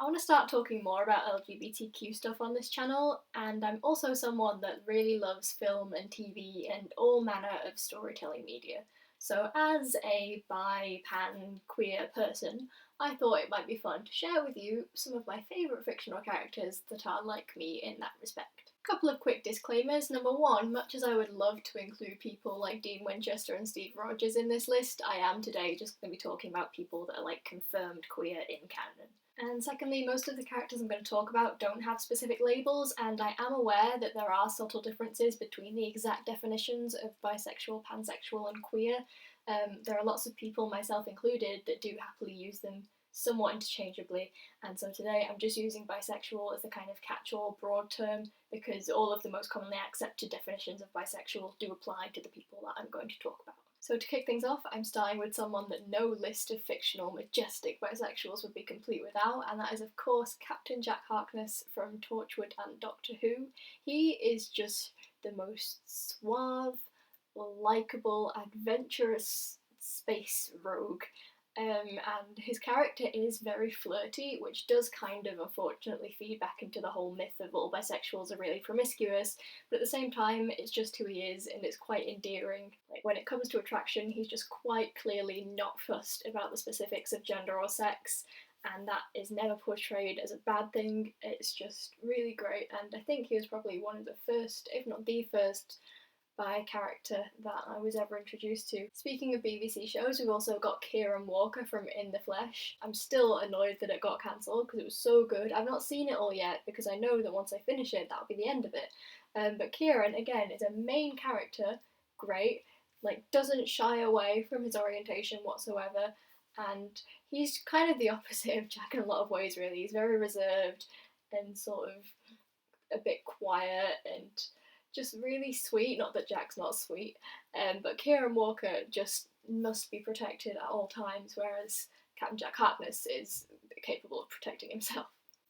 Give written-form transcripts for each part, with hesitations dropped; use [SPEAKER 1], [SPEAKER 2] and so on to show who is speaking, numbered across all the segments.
[SPEAKER 1] I want to start talking more about LGBTQ stuff on this channel, and I'm also someone that really loves film and TV and all manner of storytelling media. So, as a bi, pan, queer person, I thought it might be fun to share with you some of my favourite fictional characters that are like me in that respect. Couple of quick disclaimers. Number one, much as I would love to include people like Dean Winchester and Steve Rogers in this list, I am today just going to be talking about people that are like confirmed queer in canon. And secondly, most of the characters I'm going to talk about don't have specific labels, and I am aware that there are subtle differences between the exact definitions of bisexual, pansexual, and queer. There are lots of people, myself included, that do happily use them somewhat interchangeably, and so today I'm just using bisexual as a kind of catch-all broad term because all of the most commonly accepted definitions of bisexual do apply to the people that I'm going to talk about. So to kick things off, I'm starting with someone that no list of fictional, majestic bisexuals would be complete without, and that is of course Captain Jack Harkness from Torchwood and Doctor Who. He is just the most suave, likeable, adventurous space rogue. And his character is very flirty, which does kind of unfortunately feed back into the whole myth of all bisexuals are really promiscuous, but at the same time it's just who he is and it's quite endearing. Like when it comes to attraction, he's just quite clearly not fussed about the specifics of gender or sex, and that is never portrayed as a bad thing. It's just really great, and I think he was probably one of the first, if not the first, bi character that I was ever introduced to. Speaking of BBC shows, we've also got Kieran Walker from In the Flesh. I'm still annoyed that it got cancelled because it was so good. I've not seen it all yet because I know that once I finish it, that'll be the end of it. But Kieran, again, is a main character, great, like doesn't shy away from his orientation whatsoever, and he's kind of the opposite of Jack in a lot of ways, really. He's very reserved and sort of a bit quiet and just really sweet. Not that Jack's not sweet, but Kieran Walker just must be protected at all times, whereas Captain Jack Harkness is capable of protecting himself.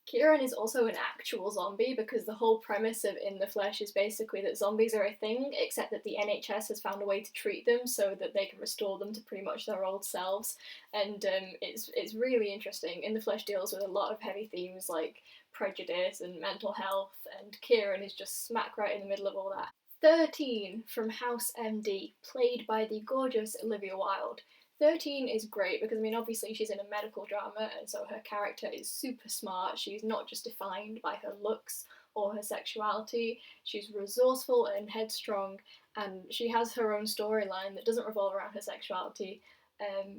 [SPEAKER 1] Kieran is also an actual zombie because the whole premise of In the Flesh is basically that zombies are a thing, except that the NHS has found a way to treat them so that they can restore them to pretty much their old selves, and it's really interesting. In the Flesh deals with a lot of heavy themes like prejudice and mental health, and Kieran is just smack right in the middle of all that. 13 from House MD, played by the gorgeous Olivia Wilde. 13 is great because, I mean, obviously she's in a medical drama, and so her character is super smart. She's not just defined by her looks or her sexuality. She's resourceful and headstrong, and she has her own storyline that doesn't revolve around her sexuality,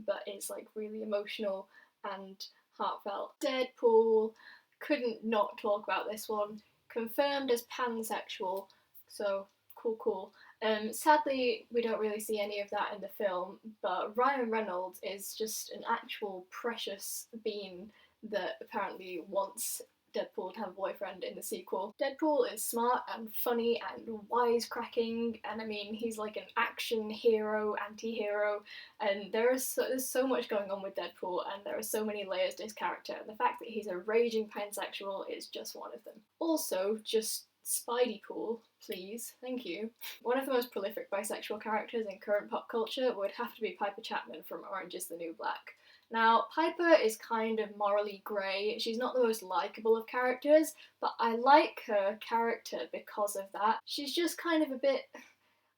[SPEAKER 1] but is like really emotional and heartfelt. Deadpool, couldn't not talk about this one. Confirmed as pansexual, so cool. Sadly, we don't really see any of that in the film, but Ryan Reynolds is just an actual precious being that apparently wants Deadpool to have a boyfriend in the sequel. Deadpool is smart and funny and wisecracking, and I mean, he's like an action hero, anti-hero, and there's so much going on with Deadpool, and there are so many layers to his character, and the fact that he's a raging pansexual is just one of them. Also, just Spidey Pool, please, thank you. One of the most prolific bisexual characters in current pop culture would have to be Piper Chapman from Orange is the New Black. Now, Piper is kind of morally grey. She's not the most likeable of characters, but I like her character because of that. She's just kind of a bit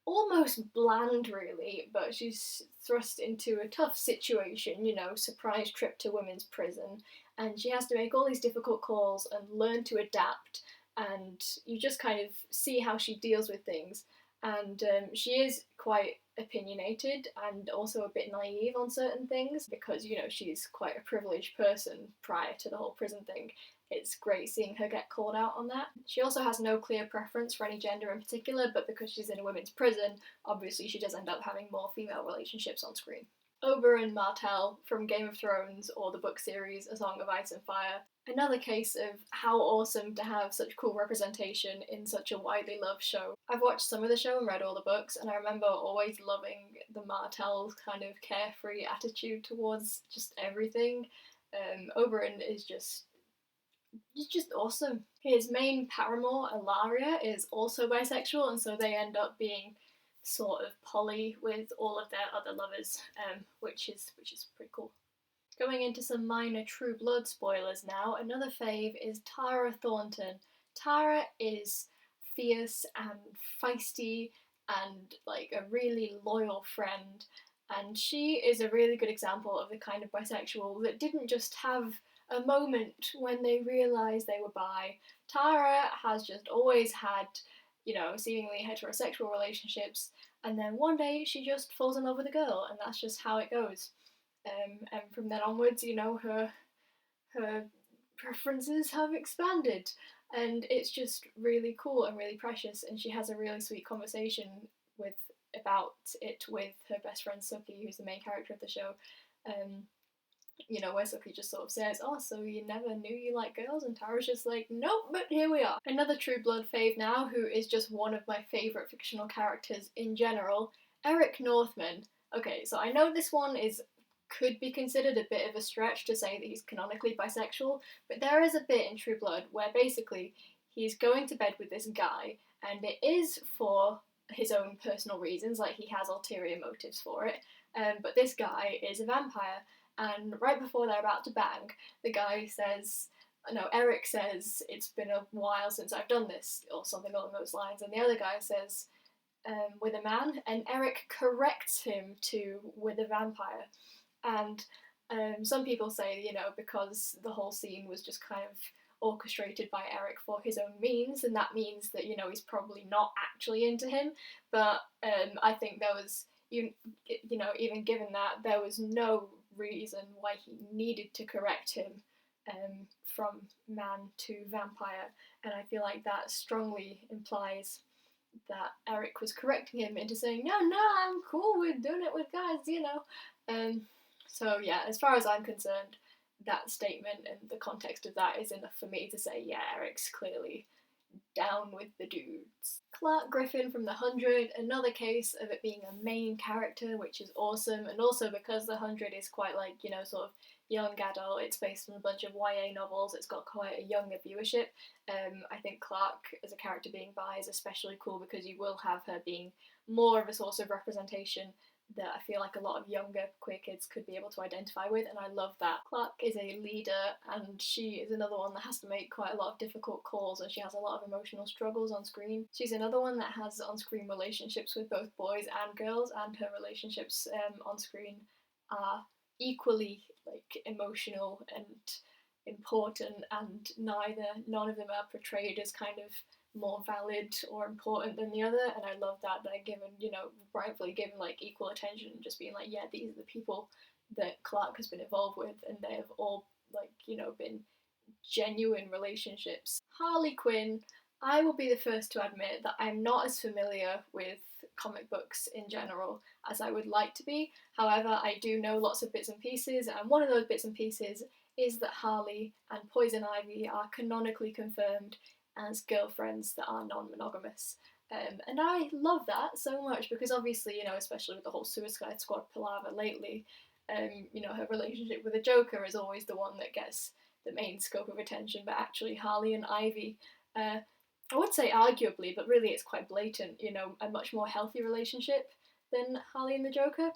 [SPEAKER 1] almost bland, really, but she's thrust into a tough situation, you know, surprise trip to women's prison, and she has to make all these difficult calls and learn to adapt, and you just kind of see how she deals with things. And she is quite opinionated and also a bit naive on certain things because, you know, she's quite a privileged person prior to the whole prison thing. It's great seeing her get called out on that. She also has no clear preference for any gender in particular, but because she's in a women's prison, obviously she does end up having more female relationships on screen. Oberyn Martell from Game of Thrones or the book series A Song of Ice and Fire. Another case of how awesome to have such cool representation in such a widely loved show. I've watched some of the show and read all the books, and I remember always loving the Martells' kind of carefree attitude towards just everything. Oberyn is just awesome. His main paramour, Ilaria, is also bisexual, and so they end up being sort of poly with all of their other lovers, which is pretty cool. Going into some minor True Blood spoilers now, another fave is Tara Thornton. Tara is fierce and feisty and like a really loyal friend, and she is a really good example of the kind of bisexual that didn't just have a moment when they realised they were bi. Tara has just always had, seemingly heterosexual relationships, and then one day she just falls in love with a girl, and that's just how it goes. And from then onwards, her preferences have expanded, and it's just really cool and really precious. And she has a really sweet conversation with about it with her best friend Suki, who's the main character of the show. Um, where Suki just sort of says, "Oh, so you never knew you like girls?" And Tara's just like, "Nope, but here we are." Another True Blood fave now, who is just one of my favourite fictional characters in general, Eric Northman. Okay, so I know this one could be considered a bit of a stretch to say that he's canonically bisexual, but there is a bit in True Blood where basically he's going to bed with this guy, and it is for his own personal reasons, like he has ulterior motives for it. But this guy is a vampire, and right before they're about to bang, the guy says, no, Eric says, "It's been a while since I've done this," or something along those lines, and the other guy says, "With a man," and Eric corrects him to "with a vampire." And some people say, because the whole scene was just kind of orchestrated by Eric for his own means, and that means that, he's probably not actually into him. But I think there was, even given that, there was no reason why he needed to correct him from man to vampire. And I feel like that strongly implies that Eric was correcting him into saying, "No, no, I'm cool with doing it with guys." So yeah, as far as I'm concerned, that statement and the context of that is enough for me to say, yeah, Eric's clearly down with the dudes. Clark Griffin from The 100, another case of it being a main character, which is awesome, and also because The 100 is quite like, sort of young adult, it's based on a bunch of YA novels, it's got quite a younger viewership. I think Clark as a character being bi is especially cool because you will have her being more of a source of representation that I feel like a lot of younger queer kids could be able to identify with, and I love that. Clark is a leader, and she is another one that has to make quite a lot of difficult calls, and she has a lot of emotional struggles on screen. She's another one that has on-screen relationships with both boys and girls, and her relationships on screen are equally like emotional and important, and none of them are portrayed as kind of more valid or important than the other. And I love that they're given, rightfully given like equal attention, and just being like, yeah, these are the people that Clark has been involved with, and they have all like, been genuine relationships. Harley Quinn, I will be the first to admit that I'm not as familiar with comic books in general as I would like to be. However, I do know lots of bits and pieces, and one of those bits and pieces is that Harley and Poison Ivy are canonically confirmed as girlfriends that are non-monogamous. And I love that so much because obviously, especially with the whole Suicide Squad palaver lately, her relationship with the Joker is always the one that gets the main scope of attention, but actually Harley and Ivy, I would say arguably, but really it's quite blatant, a much more healthy relationship than Harley and the Joker,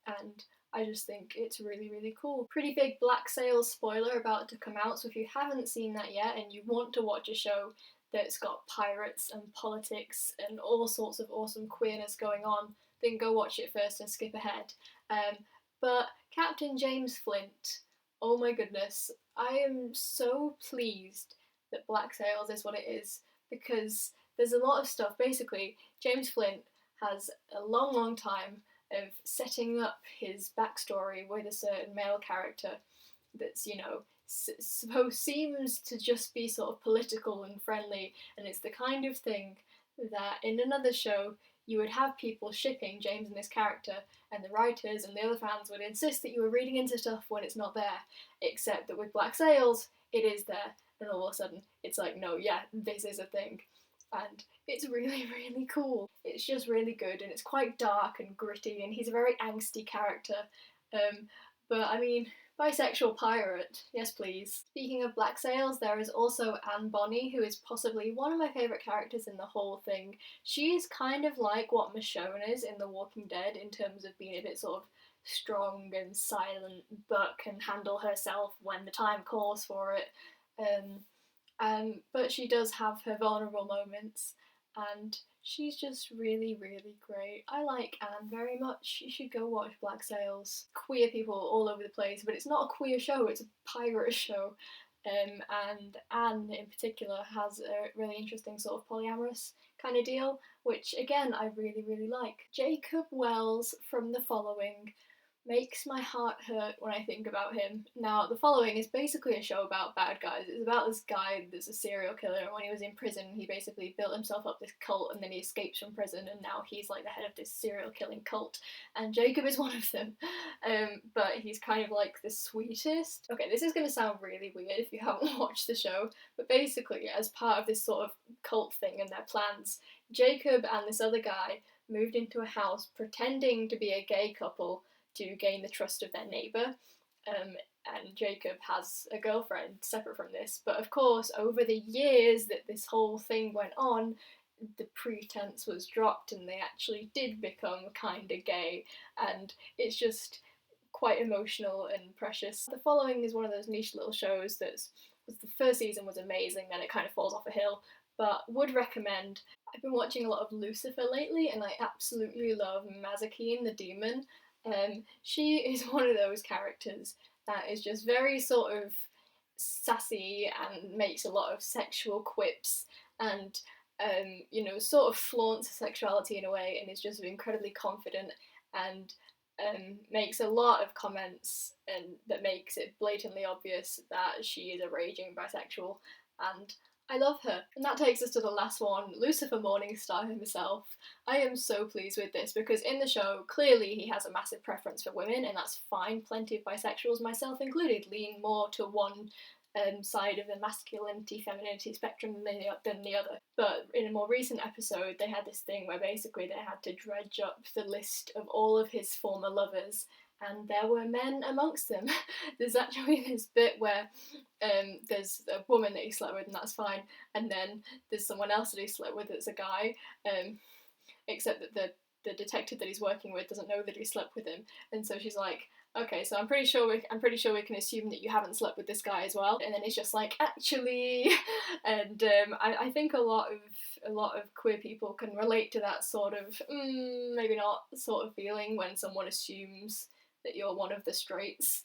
[SPEAKER 1] and I just think it's really, really cool. Pretty big Black Sails spoiler about to come out, so if you haven't seen that yet and you want to watch a show that's got pirates and politics and all sorts of awesome queerness going on, then go watch it first and skip ahead. But Captain James Flint, oh my goodness, I am so pleased that Black Sails is what it is, because there's a lot of stuff. Basically, James Flint has a long, long time of setting up his backstory with a certain male character that's, seems to just be sort of political and friendly, and it's the kind of thing that in another show you would have people shipping James and this character, and the writers and the other fans would insist that you were reading into stuff when it's not there, except that with Black Sails, it is there, and all of a sudden it's like, no, yeah, this is a thing. And it's really, really cool. It's just really good, and it's quite dark and gritty, and he's a very angsty character. But I mean, bisexual pirate, yes please. Speaking of Black Sails, there is also Anne Bonny, who is possibly one of my favourite characters in the whole thing. She is kind of like what Michonne is in The Walking Dead in terms of being a bit sort of strong and silent, but can handle herself when the time calls for it. But she does have her vulnerable moments, and she's just really, really great. I like Anne very much. You should go watch Black Sails. Queer people all over the place, but it's not a queer show, it's a pirate show. And Anne in particular has a really interesting sort of polyamorous kind of deal, which again I really, really like. Jacob Wells from The Following makes my heart hurt when I think about him. Now, The Following is basically a show about bad guys. It's about this guy that's a serial killer, and when he was in prison, he basically built himself up this cult, and then he escapes from prison, and now he's like the head of this serial killing cult, and Jacob is one of them. But he's kind of like the sweetest. Okay, this is going to sound really weird if you haven't watched the show, but basically, as part of this sort of cult thing and their plans, Jacob and this other guy moved into a house pretending to be a gay couple to gain the trust of their neighbour. And Jacob has a girlfriend separate from this, but of course, over the years that this whole thing went on, the pretense was dropped and they actually did become kinda gay, and it's just quite emotional and precious. The Following is one of those niche little shows that's the first season was amazing, then it kind of falls off a hill, but would recommend. I've been watching a lot of Lucifer lately, and I absolutely love Mazikeen the demon. She is one of those characters that is just very sort of sassy and makes a lot of sexual quips and sort of flaunts her sexuality in a way, and is just incredibly confident and makes a lot of comments and that makes it blatantly obvious that she is a raging bisexual, and I love her. And that takes us to the last one, Lucifer Morningstar himself. I am so pleased with this because in the show, clearly he has a massive preference for women, and that's fine. Plenty of bisexuals, myself included, lean more to one side of the masculinity femininity spectrum than the other. But in a more recent episode, they had this thing where basically they had to dredge up the list of all of his former lovers, and there were men amongst them. There's actually this bit where there's a woman that he slept with, and that's fine, and then there's someone else that he slept with that's a guy, except that the detective that he's working with doesn't know that he slept with him, and so she's like, okay, so I'm pretty sure we can assume that you haven't slept with this guy as well. And then he's just like, actually, and I think a lot of queer people can relate to that sort of maybe not sort of feeling when someone assumes that you're one of the straights.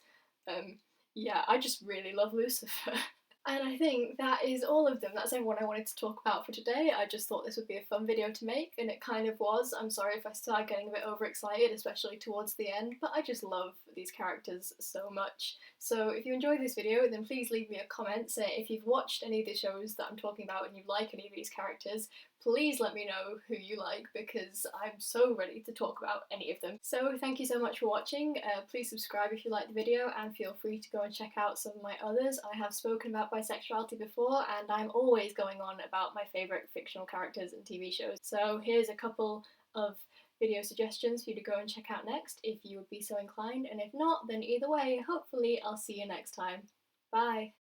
[SPEAKER 1] Yeah, I just really love Lucifer. And I think that is all of them. That's everyone I wanted to talk about for today. I just thought this would be a fun video to make, and it kind of was. I'm sorry if I started getting a bit overexcited, especially towards the end, but I just love these characters so much. So if you enjoyed this video, then please leave me a comment, say if you've watched any of the shows that I'm talking about and you like any of these characters. Please let me know who you like, because I'm so ready to talk about any of them. So thank you so much for watching. Please subscribe if you liked the video, and feel free to go and check out some of my others. I have spoken about bisexuality before, and I'm always going on about my favourite fictional characters and TV shows. So here's a couple of video suggestions for you to go and check out next if you would be so inclined, and if not, then either way, hopefully I'll see you next time. Bye!